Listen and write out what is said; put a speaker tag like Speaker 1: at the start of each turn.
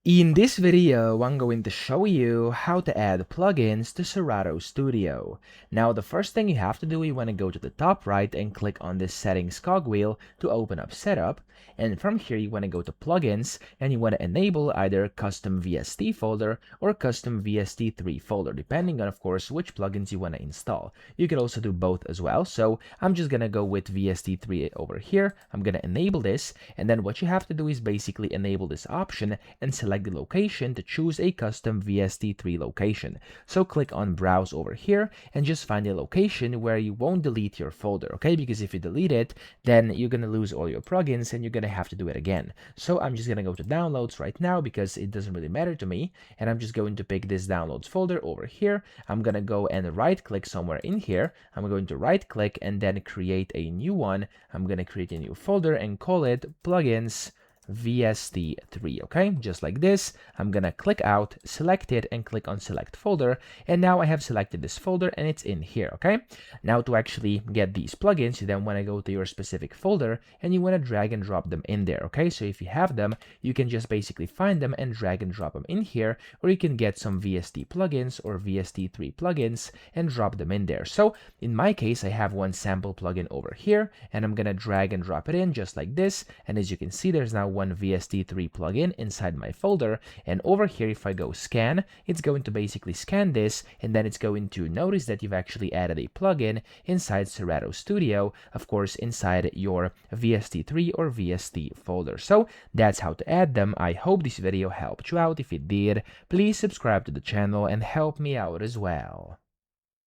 Speaker 1: In this video, I'm going to show you how to add plugins to Serato Studio. Now, the first thing you have to do, you want to go to the top right and click on this settings cogwheel to open up setup. And from here, you want to go to plugins and you want to enable either custom VST folder or custom VST3 folder, depending on, of course, which plugins you want to install. You can also do both as well. So I'm just going to go with VST3 over here. I'm going to enable this. And then what you have to do is basically enable this option and select the location to choose a custom VST3 location. So click on browse over here and just find a location where you won't delete your folder, okay? Because if you delete it, then you're gonna lose all your plugins and you're gonna have to do it again. So I'm just gonna go to downloads right now because it doesn't really matter to me, and I'm just going to pick this downloads folder over here. I'm gonna go and right click somewhere in here. I'm going to right click and then create a new one. I'm gonna create a new folder and call it plugins VST3, okay? Just like this. I'm gonna click out, select it, and click on select folder, and now I have selected this folder and it's in here, okay? Now to actually get these plugins, you then want to go to your specific folder and you want to drag and drop them in there, okay? So if you have them, you can just basically find them and drag and drop them in here, or you can get some VST plugins or VST3 plugins and drop them in there. So in my case, I have one sample plugin over here, and I'm gonna drag and drop it in just like this, and as you can see, there's now one VST3 plugin inside my folder, and over here, if I go scan, it's going to basically scan this, and then it's going to notice that you've actually added a plugin inside Serato Studio, of course, inside your VST3 or VST folder. So that's how to add them. I hope this video helped you out. If it did, please subscribe to the channel and help me out as well.